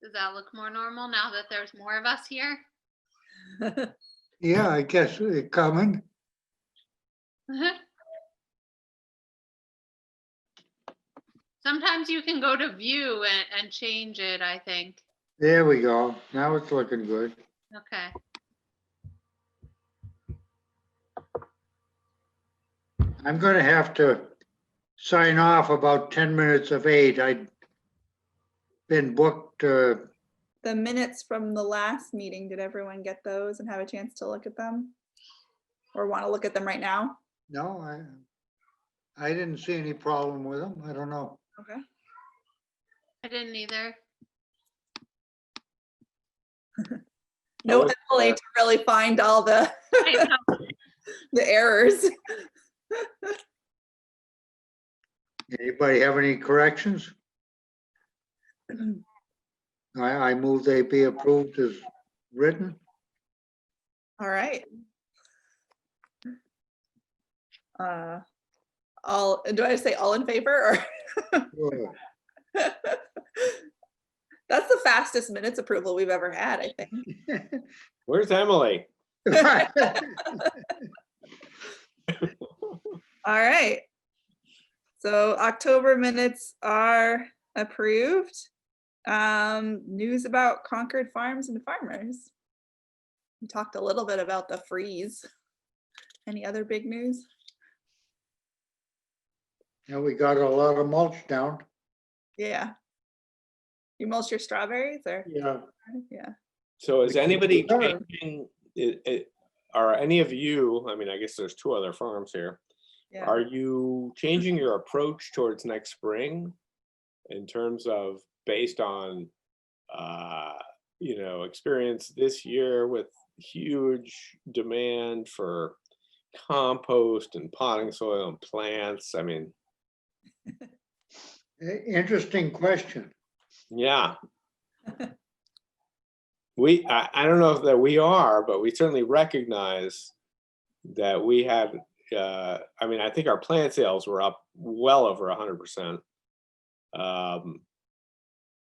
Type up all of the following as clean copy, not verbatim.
Does that look more normal now that there's more of us here? Yeah, I guess it's coming. Sometimes you can go to view and change it, I think. There we go. Now it's looking good. Okay. I'm gonna have to sign off about 10 minutes of 8. I'd been booked, The minutes from the last meeting, did everyone get those and have a chance to look at them? Or want to look at them right now? no, I didn't see any problem with them. I don't know. Okay. I didn't either. No FLA to really find all the I know. the errors. Anybody have any corrections? I move they be approved as written. All right. Do I say all in favor or? Sure. That's the fastest minutes approval we've ever had, I think. Where's Emily? All right. So October minutes are approved. News about Concord farms and farmers. We talked a little bit about the freeze. Any other big news? And we got a lot of mulch down. Yeah. You mulch your strawberries or? Yeah. Yeah. So is anybody Sure. changing, are any of you, I mean, I guess there's 2 other farms here. Yeah. Are you changing your approach towards next spring in terms of based on, you know, experience this year with huge demand for compost and potting soil and plants? I mean, Interesting question. yeah. I don't know if that we are, but we certainly recognize that we have, I mean, I think our plant sales were up well over 100%,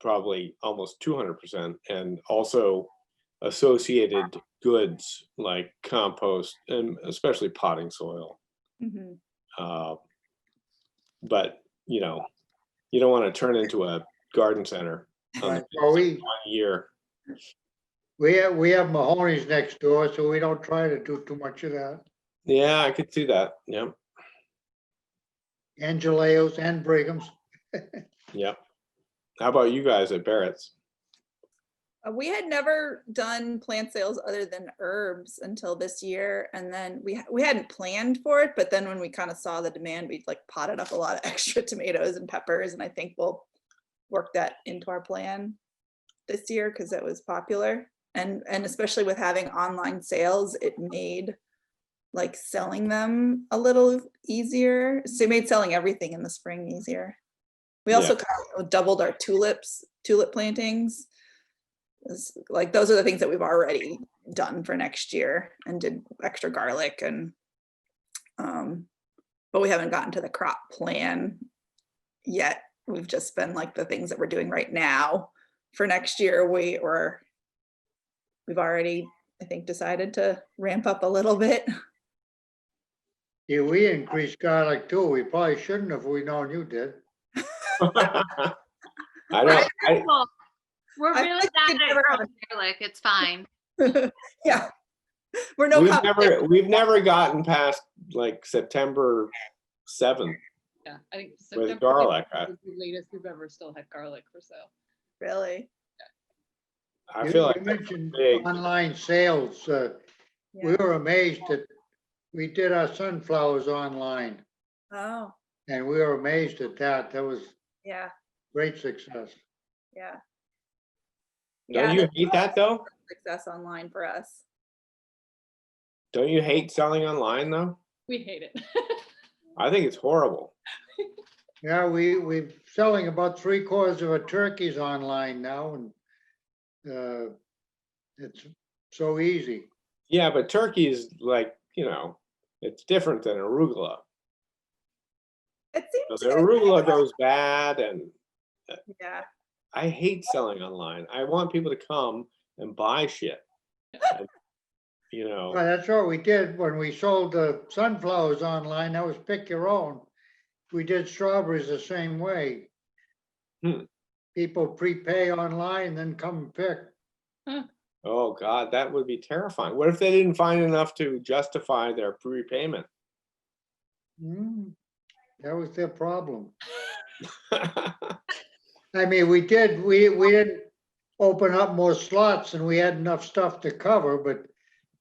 probably almost 200%, and also associated goods like compost and especially potting soil. Mhm. But, you know, you don't want to turn into a garden center on Right. the Well, basis of 1 year. we have Mahoney's next door, so we don't try to do too much of that. Yeah, I could see that. Yeah. Angeleos and Brigham's. Yeah. How about you guys at Barrett's? We had never done plant sales other than herbs until this year. And then we hadn't planned for it, but then when we kind of saw the demand, we like potted up a lot of extra tomatoes and peppers. And I think we'll work that into our plan this year because it was popular. And especially with having online sales, it made like selling them a little easier. So it made selling everything in the spring easier. We also kind of doubled our tulip plantings. Like those are the things that we've already done for next year and did extra garlic and but we haven't gotten to the crop plan yet. We've just been like the things that we're doing right now for next year. We've already, I think, decided to ramp up a little bit. Yeah, we increased garlic too. We probably shouldn't have. We known you did. I don't. Well, we're I really think we bad could at never have garlic. It's fine. Yeah, we're no competition. We've never gotten past like September 7th Yeah, I think with September garlic. is the latest we've ever still had garlic for sale. Really. I You- feel you like that's mentioned big. online sales. We Yeah. were amazed that we did our sunflowers online, Oh, and we were amazed at that. That was yeah, great success. yeah. Don't you hate that though? Success online for us. Don't you hate selling online though? We hate it. I think it's horrible. Yeah, we're selling about 3/4 of our turkeys online now, and it's so easy. Yeah, but turkey is like, you know, it's different than arugula. It So seems the arugula goes bad and yeah. I hate selling online. I want people to come and buy shit. And, you know, Well, that's what we did when we sold the sunflowers online. That was pick your own. We did strawberries the same way. Hmm. People prepay online, then come and pick. oh God, that would be terrifying. What if they didn't find enough to justify their prepayment? That was their problem. I mean, we didn't open up more slots and we had enough stuff to cover, but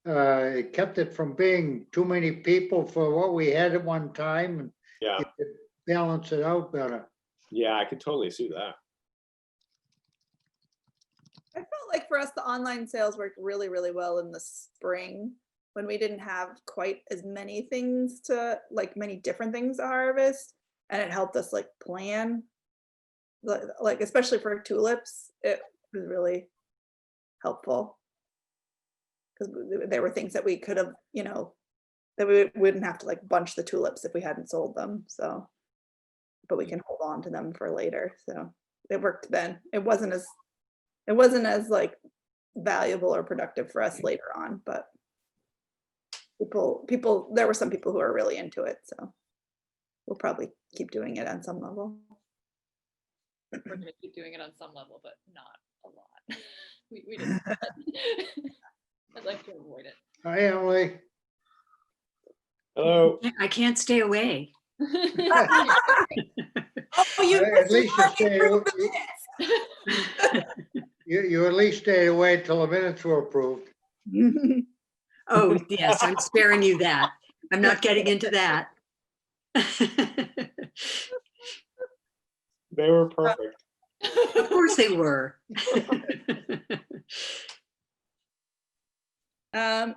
it kept it from being too many people for what we had at one time, and Yeah, you could balance it out better. yeah, I could totally see that. I felt like for us, the online sales worked really, really well in the spring when we didn't have quite as many things to, like many different things to harvest. And it helped us like plan, like especially for tulips, it was really helpful. Because there were things that we could have, you know, that we wouldn't have to like bunch the tulips if we hadn't sold them. So, but we can hold on to them for later. So it worked then. It wasn't as like valuable or productive for us later on, but people, there were some people who are really into it. So we'll probably keep doing it on some level. We're gonna keep doing it on some level, but not a lot. We just, I'd like to avoid it. Hi, Emily. Hello. I can't stay away. Oh, you At least you stay, you at least stayed away till the minutes were approved. Oh, yes, I'm sparing you that. I'm not getting into that. They were perfect. Of course they were.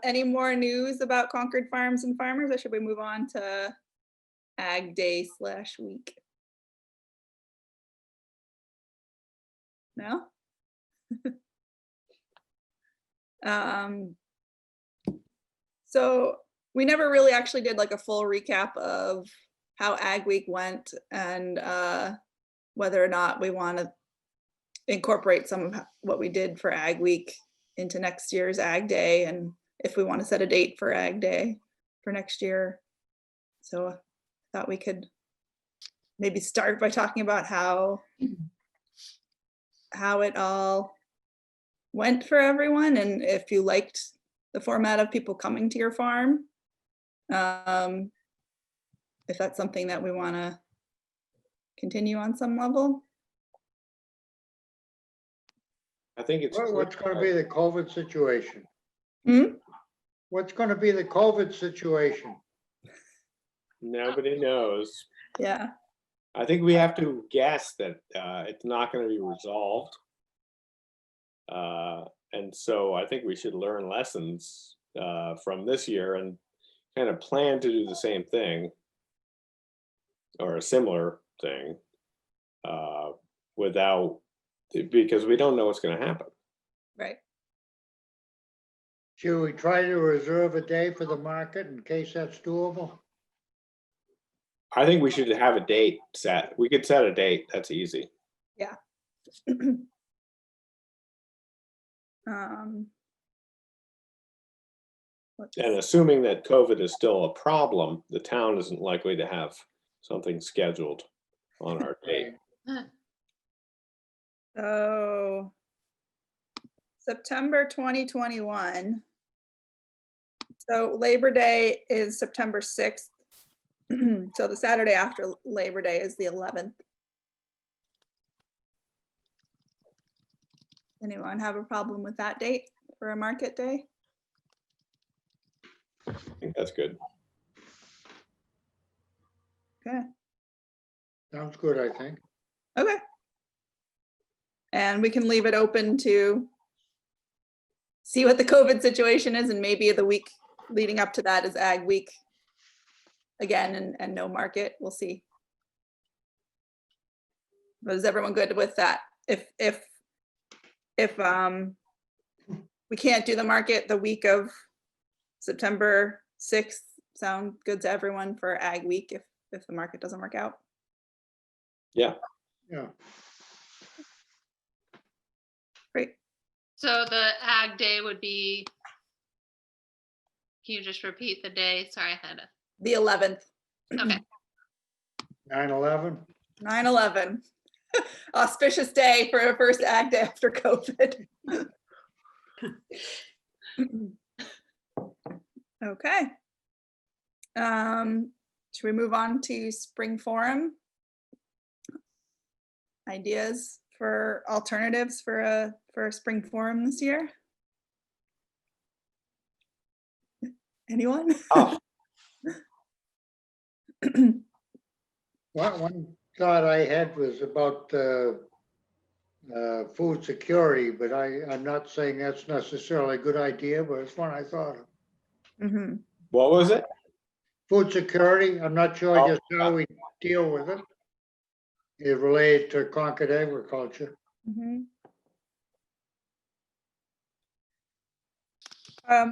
Any more news about Concord Farms and Farmers, or should we move on to Ag Day / week? No? So we never really actually did like a full recap of how Ag Week went and whether or not we want to incorporate some of what we did for Ag Week into next year's Ag Day, and if we want to set a date for Ag Day for next year. So I thought we could maybe start by talking about how it all went for everyone, and if you liked the format of people coming to your farm. If that's something that we want to continue on some level. I think it's What's going to be the COVID situation? Hmm? What's going to be the COVID situation? nobody knows. Yeah. I think we have to guess that it's not going to be resolved. And so I think we should learn lessons from this year and kind of plan to do the same thing or a similar thing because we don't know what's going to happen. Right. Should we try to reserve a day for the market in case that's doable? I think we should have a date set. We could set a date. That's easy. Yeah. And assuming that COVID is still a problem, the town isn't likely to have something scheduled on our date. So September 2021. So Labor Day is September 6th. So the Saturday after Labor Day is the 11th. Anyone have a problem with that date for a market day? I think that's good. Okay. Sounds good, I think. Okay. And we can leave it open to see what the COVID situation is, and maybe the week leading up to that is Ag Week again, and no market. We'll see. But is everyone good with that? If we can't do the market the week of September 6th, sound good to everyone for Ag Week if the market doesn't work out? Yeah. Yeah. Great. So the ag day would be, can you just repeat the day? Sorry, I had a, The 11th, okay. 9/11? 9/11. Auspicious day for a first ag day after COVID. Okay. Should we move on to spring forum? Ideas for alternatives for a spring forum this year? Anyone? Oh, One thought I had was about food security, but I'm not saying that's necessarily a good idea, but it's one I thought of. Mhm. what was it? Food security, I'm not sure Oh, just how we deal with it. It related to Concord agriculture. Mhm.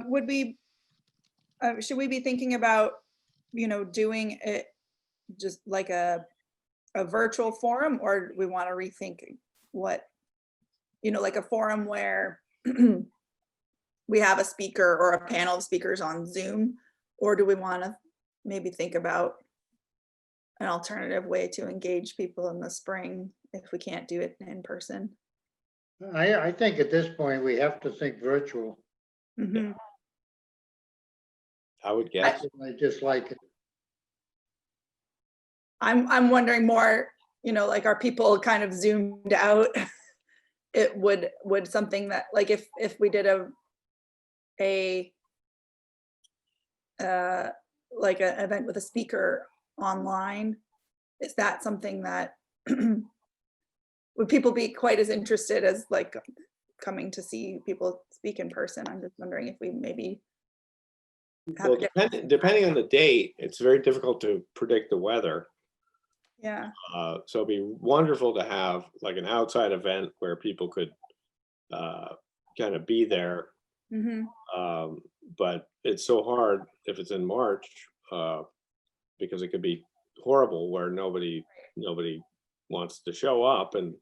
Would we, should we be thinking about, doing it just like a virtual forum, or do we want to rethink what, like a forum where we have a speaker or a panel of speakers on Zoom, or do we want to maybe think about an alternative way to engage people in the spring if we can't do it in person? I think at this point, we have to think virtual. Mhm. I would guess. I just like it. I'm wondering more, like, are people kind of zoomed out? It would something that, like, if we did a like an event with a speaker online, is that something that would people be quite as interested as like coming to see people speak in person? I'm just wondering if we maybe have Well, depending on the date, it's very difficult to predict the weather. yeah. So it'd be wonderful to have like an outside event where people could kind of be there. Hmm. But it's so hard if it's in March because it could be horrible where nobody wants to show up. And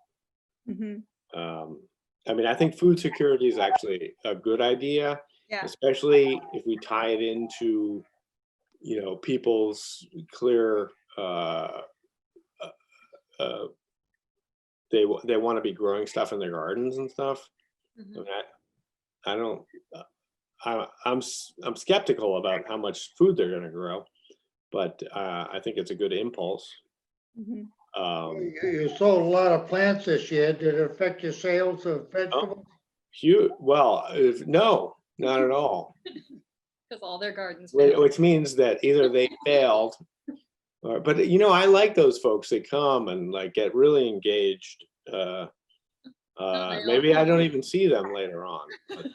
Hmm. I mean, I think food security is actually a good idea, Yeah. especially if we tie it into, people's clear they want to be growing stuff in their gardens and stuff. Mhm. I mean, I don't. I'm skeptical about how much food they're going to grow, but I think it's a good impulse. Hmm. You sold a lot of plants this year. Did it affect your sales of vegetables? Huge. Well, no, not at all. Because all their gardens failed. Which means that either they failed, but I like those folks that come and like get really engaged. Maybe I don't even see them later on. But the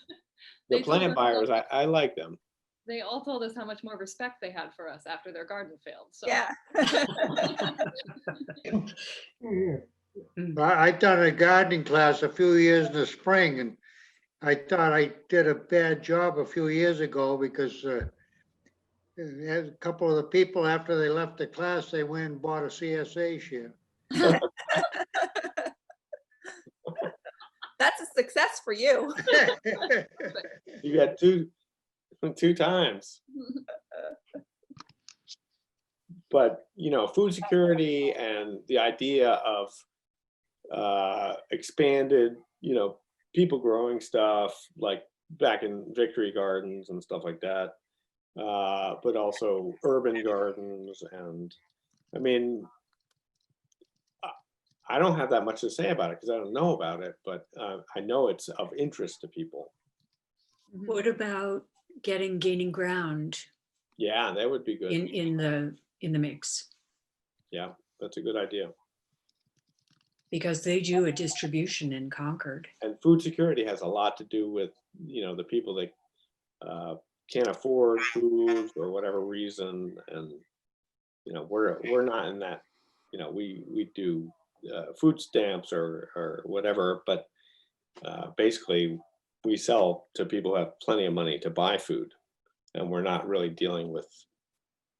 They told plant us buyers, I like them. They all told us how much more respect they had for us after their garden failed. So. Yeah. I done a gardening class a few years in the spring, and I thought I did a bad job a few years ago because a couple of the people, after they left the class, they went and bought a CSA share. That's a success for you. You got two times. But food security and the idea of expanded, people growing stuff like back in Victory Gardens and stuff like that, but also urban gardens. And I mean, I don't have that much to say about it because I don't know about it, but I know it's of interest to people. What about gaining ground Yeah, that would be good. in the mix? Yeah, that's a good idea. Because they do a distribution in Concord. And food security has a lot to do with the people that can't afford food for whatever reason, and we're not in that. We do food stamps or whatever, but basically we sell to people who have plenty of money to buy food, and we're not really dealing with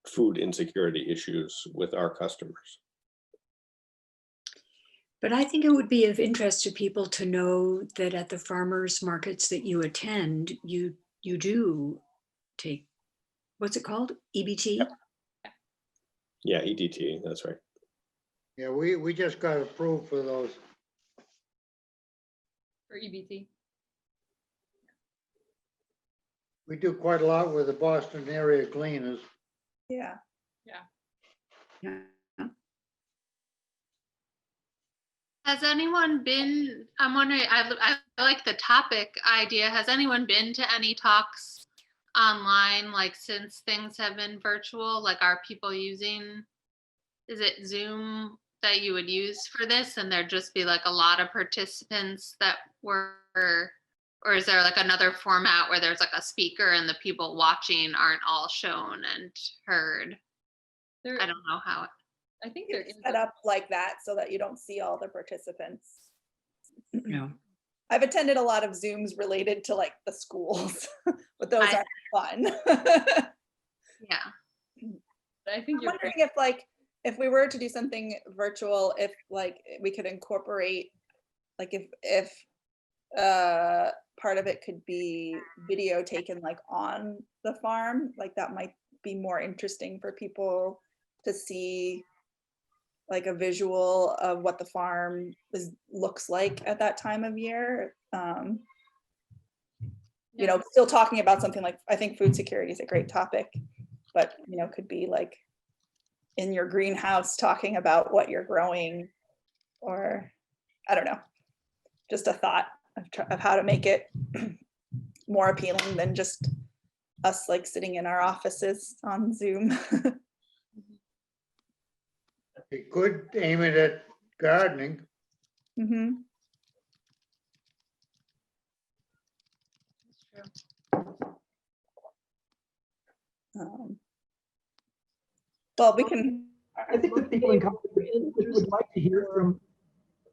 food insecurity issues with our customers. But I think it would be of interest to people to know that at the farmers markets that you attend, you do take, what's it called? EBT? Yeah, EDT, that's right. Yeah, we just got approved for those. For EBT. We do quite a lot with the Boston area cleaners. Yeah. Yeah. Has anyone been, I'm wondering, I like the topic idea. Has anyone been to any talks online, like since things have been virtual? Like, are people using, is it Zoom that you would use for this? And there'd just be like a lot of participants that were, or is there like another format where there's like a speaker and the people watching aren't all shown and heard? There, I don't know how. I think there It's is. set up like that so that you don't see all the participants. Yeah. I've attended a lot of Zooms related to like the schools, but those I- aren't fun. Yeah. I think I'm you're wondering if like, if we were to do something virtual, if like we could incorporate, like if part of it could be video taken like on the farm, like that might be more interesting for people to see, like a visual of what the farm looks like at that time of year. You know, still talking about something like, I think food security is a great topic, but you know, could be like in your greenhouse talking about what you're growing, or I don't know, just a thought of how to make it more appealing than just us like sitting in our offices on Zoom. You could aim it at gardening. Mhm. Well, we can, I think the people in Concord would like to hear from,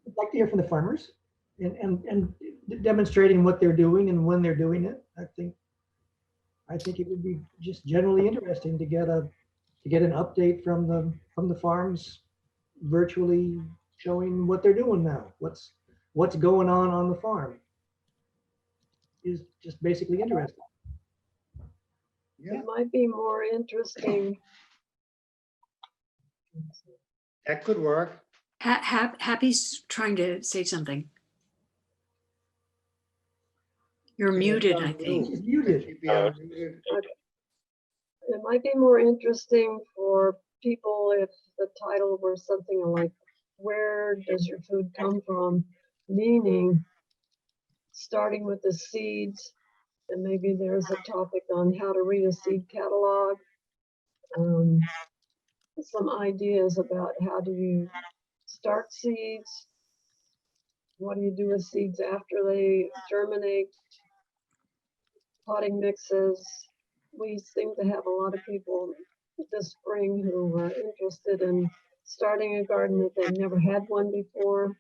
the farmers and demonstrating what they're doing and when they're doing it. I think it would be just generally interesting to get an update from the farms virtually, showing what they're doing now, what's going on the farm is just basically interesting. Yeah, It might be more interesting. that could work. Happy's trying to say something. You're muted, I think. She's muted. Yeah, It might be more interesting for people if the title were something like, where does your food come from? Meaning, starting with the seeds, and maybe there's a topic on how to read a seed catalog. Some ideas about how do you start seeds? What do you do with seeds after they germinate? Potting mixes. We seem to have a lot of people this spring who were interested in starting a garden that they've never had one before.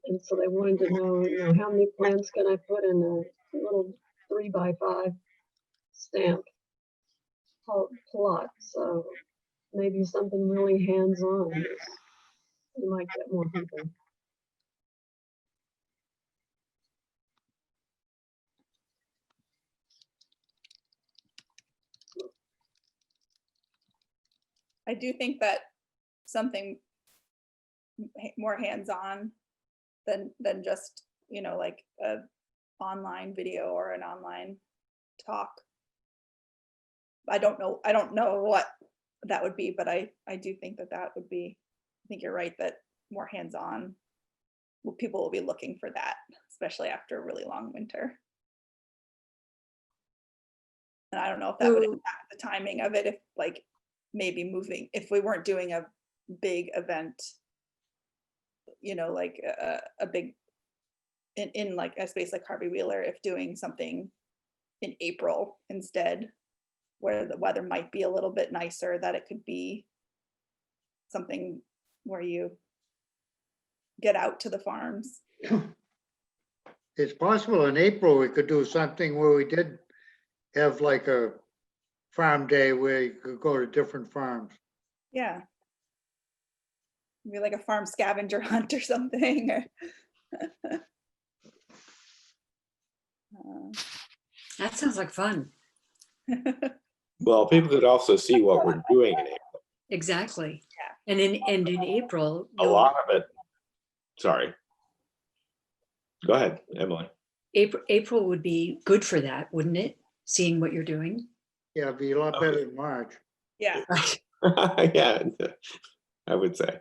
And so they wanted to know, how many plants can I put in a little 3x5 stamp plot. So maybe something really hands-on. You might get more people. I do think that something more hands-on than just, like a online video or an online talk. I don't know what that would be, but I do think that would be, I think you're right that more hands-on, people will be looking for that, especially after a really long winter. And I don't know if that would So- impact the timing of it, if like maybe moving, if we weren't doing a big event, like a big, in like a space like Harvey Wheeler, if doing something in April instead, where the weather might be a little bit nicer, that it could be something where you get out to the farms. It's possible in April we could do something where we did have like a farm day where you could go to different farms. Yeah. maybe like a farm scavenger hunt or something. That sounds like fun. Well, people could also see what we're doing in April. Exactly. Yeah. And in April, A lot of it. Sorry. Go ahead, Emily. April would be good for that, wouldn't it? Seeing what you're doing. Yeah, it'd be a lot better than March. Yeah. Yeah, I would say.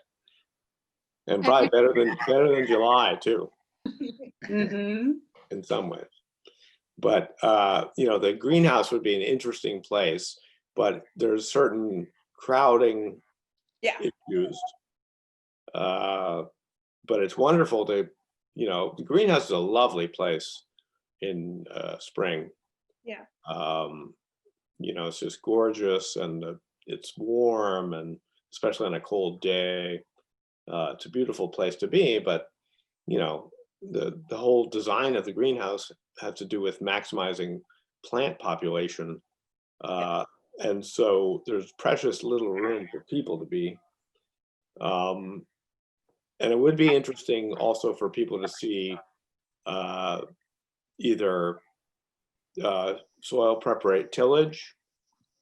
And probably better than July too, Mm-hmm. in some ways. But you know, the greenhouse would be an interesting place, but there's certain crowding Yeah. issues. But it's wonderful to, you know, the greenhouse is a lovely place in spring. Yeah. You know, it's just gorgeous, and it's warm, and especially on a cold day, it's a beautiful place to be. But you know, the whole design of the greenhouse has to do with maximizing plant population, and so there's precious little room for people to be. And it would be interesting also for people to see either soil preparate tillage,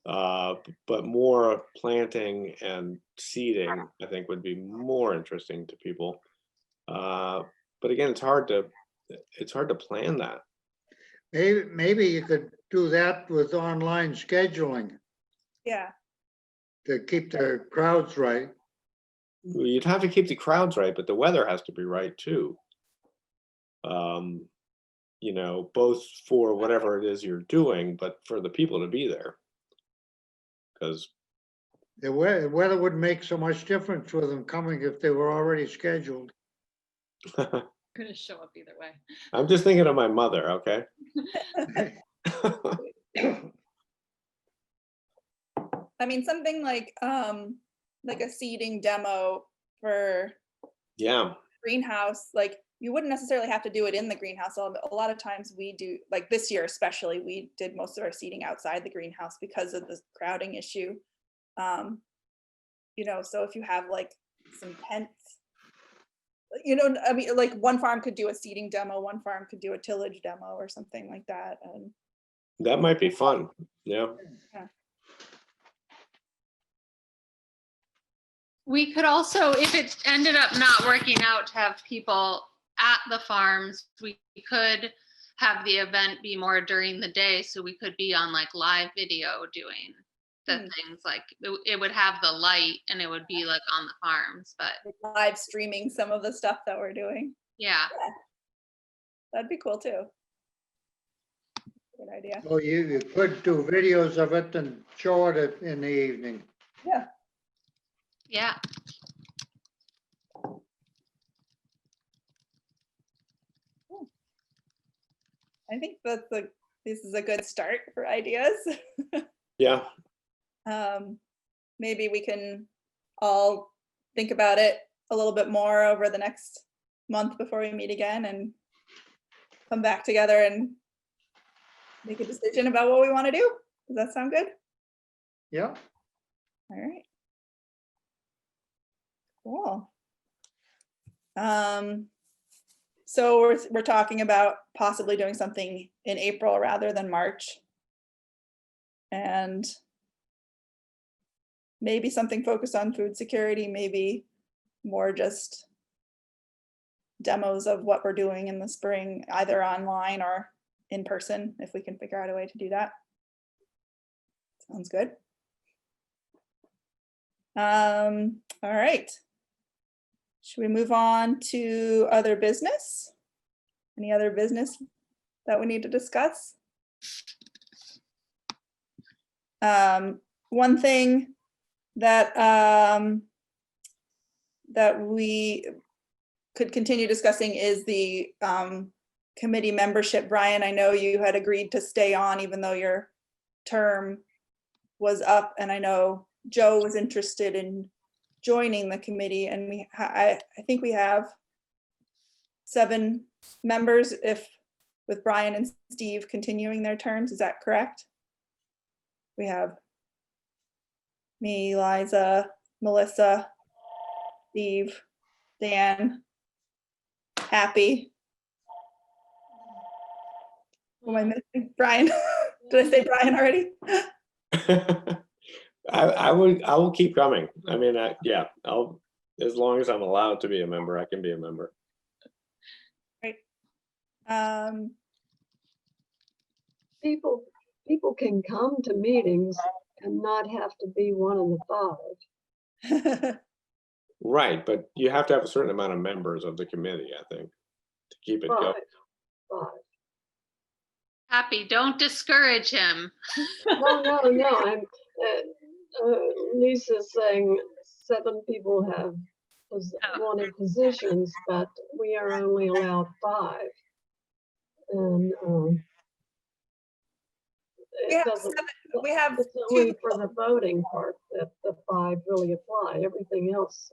but more planting and seeding, I think, would be more interesting to people. But again, it's hard to plan that. Maybe you could do that with online scheduling Yeah. to keep the crowds right. You'd have to keep the crowds right, but the weather has to be right too. You know, both for whatever it is you're doing, but for the people to be there. Because The weather wouldn't make so much difference with them coming if they were already scheduled. Gonna show up either way. I'm just thinking of my mother, okay? I mean, something like a seeding demo for Yeah, greenhouse, like you wouldn't necessarily have to do it in the greenhouse. A lot of times we do, like this year especially, we did most of our seeding outside the greenhouse because of the crowding issue. You know, so if you have like some tents, you know, I mean, like one farm could do a seeding demo, one farm could do a tillage demo or something like that. And that might be fun. Yeah. We could also, if it ended up not working out to have people at the farms, we could have the event be more during the day. So we could be on like live video doing the things, like it would have the light and it would be like on the farms, but live streaming some of the stuff that we're doing. yeah. That'd be cool too. Good idea. Oh, you could do videos of it and show it in the evening. Yeah. Yeah. I think this is a good start for ideas. Yeah. Maybe we can all think about it a little bit more over the next month before we meet again and come back together and make a decision about what we want to do. Does that sound good? Yeah. All right. Cool. So we're talking about possibly doing something in April rather than March. And maybe something focused on food security, maybe more just demos of what we're doing in the spring, either online or in person, if we can figure out a way to do that. Sounds good. All right. Should we move on to other business? Any other business that we need to discuss? One thing that that we could continue discussing is the committee membership. Brian, I know you had agreed to stay on even though your term was up, and I know Joe was interested in joining the committee, and I think we have 7 members with Brian and Steve continuing their terms. Is that correct? We have me, Liza, Melissa. Steve, Dan, Happy. Who am I missing? Brian. Did I say Brian already? I will keep coming. I mean, yeah, as long as I'm allowed to be a member, I can be a member. Right. People can come to meetings and not have to be one of the 5. Right, but you have to have a certain amount of members of the committee, I think, to keep it going. 5. Happy, don't discourage him. No. I'm Lisa's saying 7 people have wanted positions, but we are only allowed 5. And it doesn't. We have It's only for the voting part that the 5 really apply. Everything else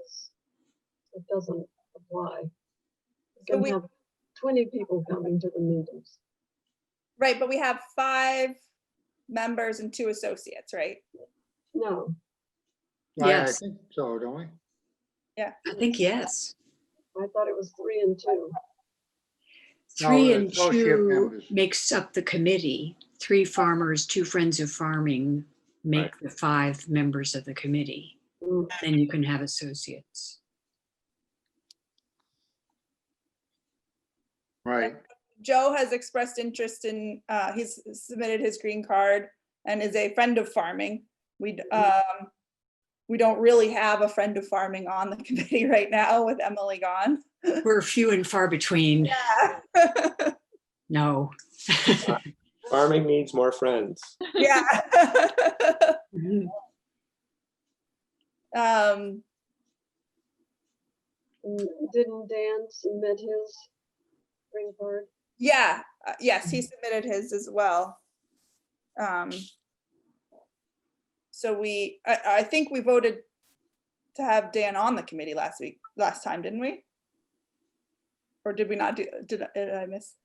it doesn't apply. You can have 20 people coming to the meetings. Right, but we have 5 members and 2 associates, right? No, I Yes. think so, don't we? I think yes. I thought it was 3 and 2. 3 the and associate 2 members. makes up the committee. 3 farmers, 2 friends of farming make Right. the 5 members of the committee. Mm. Then you can have associates. Right. Joe has expressed interest in, he's submitted his green card and is a friend of farming. We don't really have a friend of farming on the committee right now with Emily gone. We're few and far between. Yeah. No. Farming needs more friends. Yeah. Mhm. Didn't Dan submit his green card? Yeah, yes, he submitted his as well. So I think we voted to have Dan on the committee last time, didn't we? Or did we not did I miss?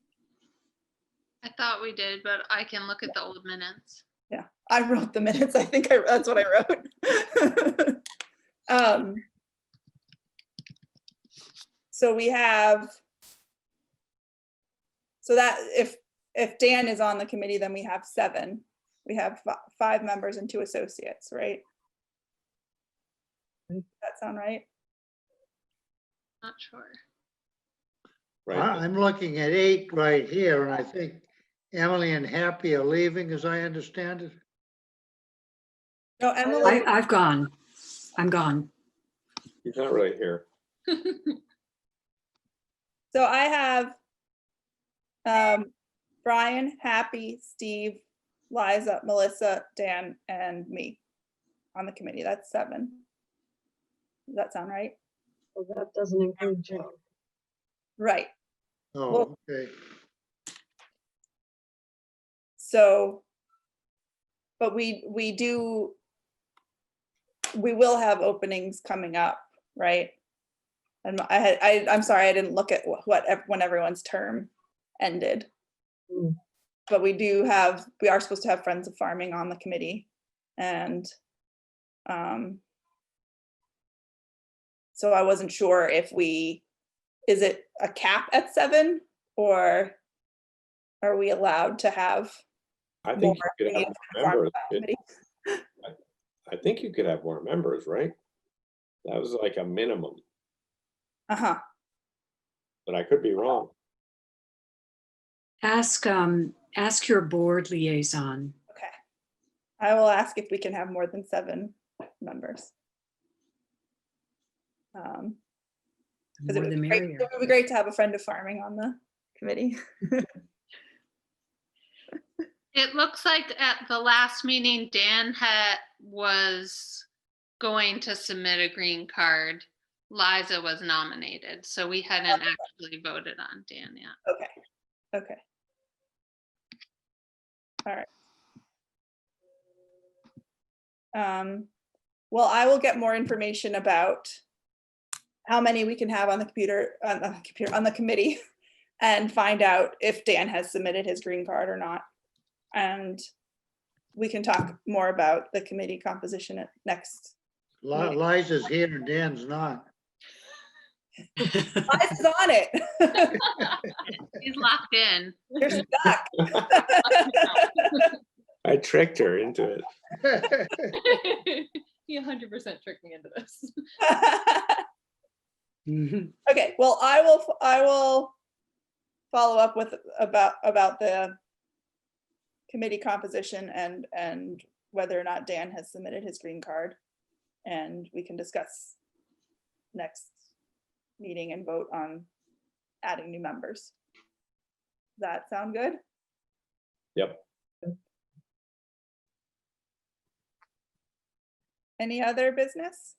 I thought we did, but I can look at the old minutes. Yeah, I wrote the minutes. I think that's what I wrote. So we have, so that if Dan is on the committee, then we have 7. We have 5 members and 2 associates, right? Does that sound right? Not sure. Right. I'm looking at 8 right here, and I think Emily and Happy are leaving, as I understand it. No, Emily. I've gone. I'm gone. He's not really here. So I have Brian, Happy, Steve, Liza, Melissa, Dan, and me on the committee. That's 7. Does that sound right? Well, that doesn't include Joe. Right. Oh, okay. So, but we will have openings coming up, right? And I'm sorry, I didn't look at when everyone's term ended. Mm. But we are supposed to have Friends of Farming on the committee. And so I wasn't sure if is it a cap at 7 or are we allowed to have I more? think you could have more members. I think you could have more members, right? That was like a minimum, Uh-huh. but I could be wrong. Ask your board liaison. Okay. I will ask if we can have more than 7 members. The Because more the merrier. it would be great to have a Friend of Farming on the committee. It looks like at the last meeting, Dan was going to submit a green card. Liza was nominated, so we hadn't actually voted on Dan yet. Okay. All right. Well, I will get more information about how many we can have on the committee and find out if Dan has submitted his green card or not. And we can talk more about the committee composition at next. Liza's here and Dan's not. Lies is on it. He's locked in. You're stuck. I tricked her into it. He 100% tricked me into this. Okay, well, I will follow up with about the committee composition and whether or not Dan has submitted his green card, and we can discuss next meeting and vote on adding new members. Does that sound good? Yep. Any other business?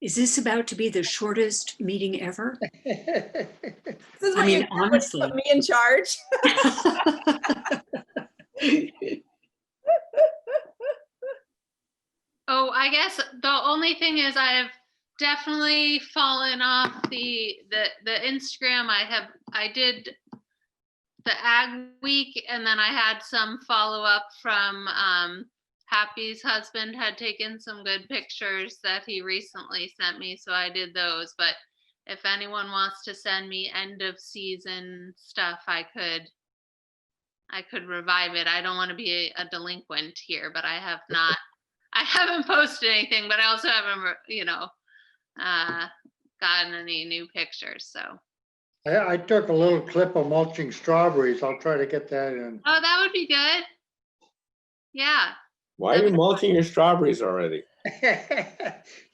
Is this about to be the shortest meeting ever? This is I what mean, you honestly. put me in charge. Oh, I guess the only thing is I've definitely fallen off the Instagram. I did the Ag Week, and then I had some follow up from Happy's husband had taken some good pictures that he recently sent me, so I did those. But if anyone wants to send me end of season stuff, I could revive it. I don't want to be a delinquent here, but I haven't posted anything, but I also haven't, gotten any new pictures. So. I took a little clip of Mulching Strawberries. I'll try to get that in. Oh, that would be good. Yeah. Why are you mulching your strawberries already?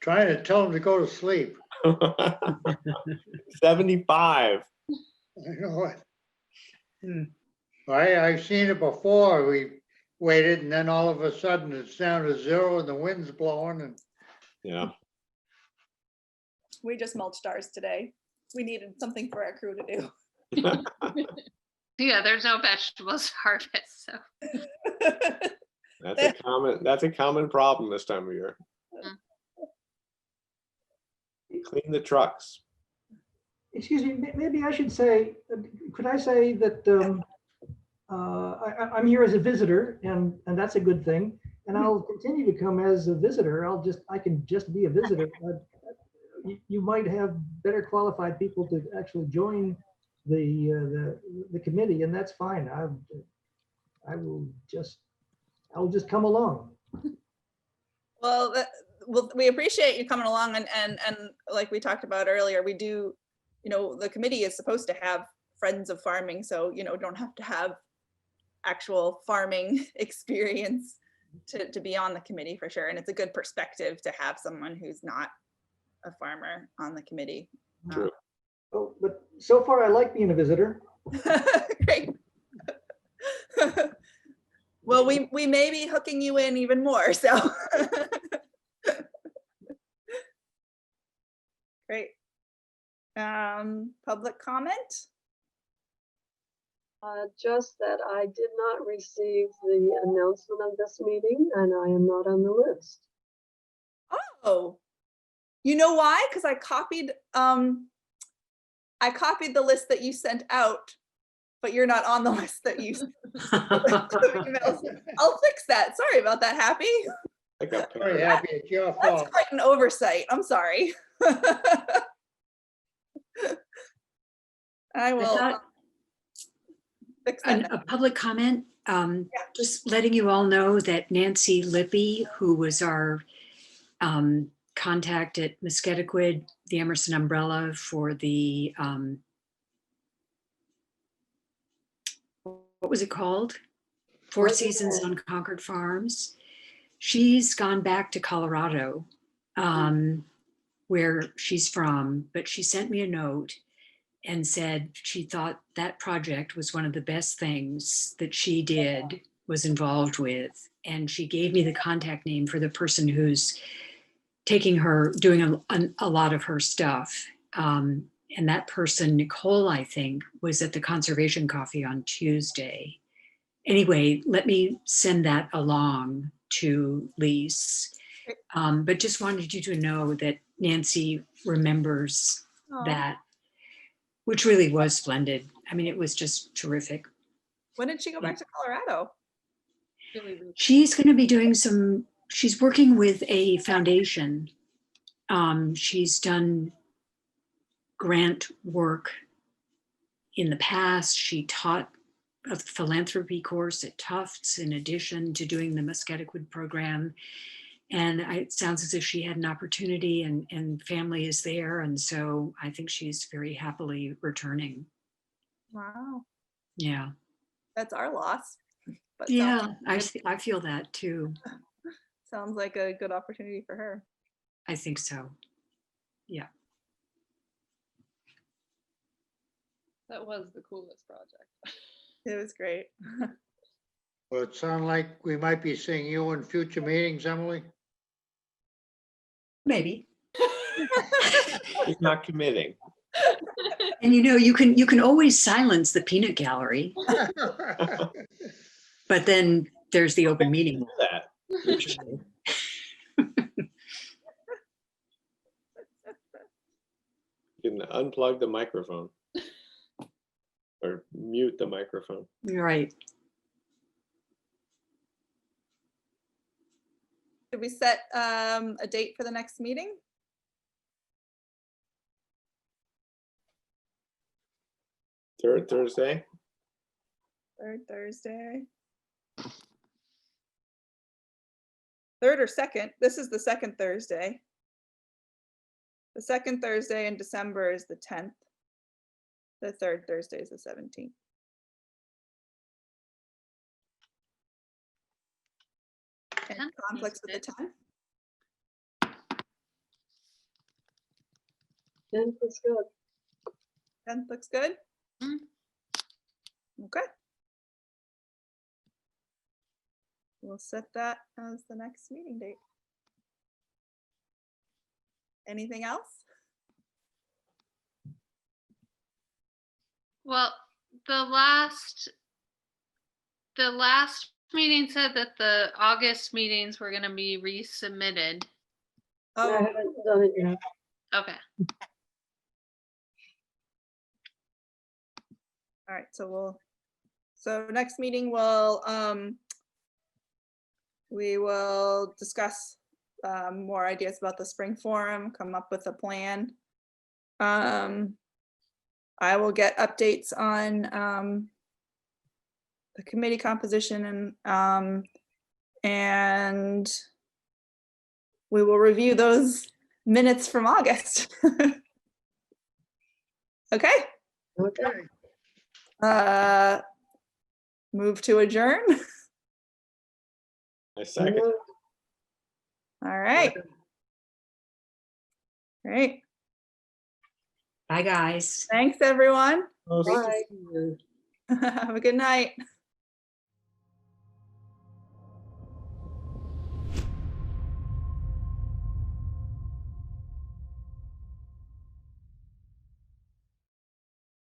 Trying to tell them to go to sleep. 75. I know it. I've seen it before. We waited, and then all of a sudden it's down to 0 and the wind's blowing. And Yeah. We just mulched ours today. We needed something for our crew to do. Yeah, there's no vegetables harvest, so. That's a common problem this time of year. Clean the trucks. Excuse me, maybe I should say, could I say that I'm here as a visitor, and that's a good thing, and I'll continue to come as a visitor. I can just be a visitor. You might have better qualified people to actually join the committee, and that's fine. I'll just come along. Well, we appreciate you coming along, and like we talked about earlier, we do, the committee is supposed to have friends of farming, so don't have to have actual farming experience to be on the committee for sure. And it's a good perspective to have someone who's not a farmer on the committee. True. Oh, but so far I like being a visitor. Great. Well, we may be hooking you in even more, so. Great. Public comment? Just that I did not receive the announcement of this meeting, and I am not on the list. Oh, you know why? Because I copied the list that you sent out, but you're not on the list that you sent. I'll fix that. Sorry about that, Happy. I got very happy. It's your That's fault. quite an oversight. I'm sorry. I will fix that. A public comment, just letting you all know that Nancy Lippy, who was our contact at Musketequid, the Emerson umbrella for the, what was it called? Four Seasons on Concord Farms. She's gone back to Colorado, where she's from, but she sent me a note and said she thought that project was one of the best things that she was involved with. And she gave me the contact name for the person who's doing a lot of her stuff. And that person, Nicole, I think, was at the Conservation Coffee on Tuesday. Anyway, let me send that along to Lise. But just wanted you to know that Nancy remembers that, which really was splendid. I mean, it was just terrific. When did she go back to Colorado? She's going to be doing some She's working with a foundation. She's done grant work in the past. She taught a philanthropy course at Tufts in addition to doing the Musketaquid program. And it sounds as if she had an opportunity and family is there. And so I think she's very happily returning. Wow, Yeah. that's our loss. But Yeah, I feel that too. sounds like a good opportunity for her. I think so. Yeah. That was the coolest project. It was great. Well, it sounds like we might be seeing you in future meetings, Emily. Maybe. He's not committing. And you can always silence the peanut gallery, but then there's the open meeting. That. You can unplug the microphone or mute the microphone. Right. Did we set a date for the next meeting? Third Thursday? Third Thursday. Third or second? This is the second Thursday. The second Thursday in December is the 10th. The third Thursday is the 17th. Any 10th conflicts with the 10th? 10th is good. 10th looks good? Mm. Okay. We'll set that as the next meeting date. Anything else? Well, the last meeting said that the August meetings were gonna be resubmitted. I Oh, haven't done it yet. Okay. all right, so next meeting we will discuss more ideas about the spring forum, come up with a plan. I will get updates on the committee composition and we will review those minutes from August. Okay. Okay. Move to adjourn. I second. All right. Great. Bye, guys. Thanks, everyone. Bye. Have a good night.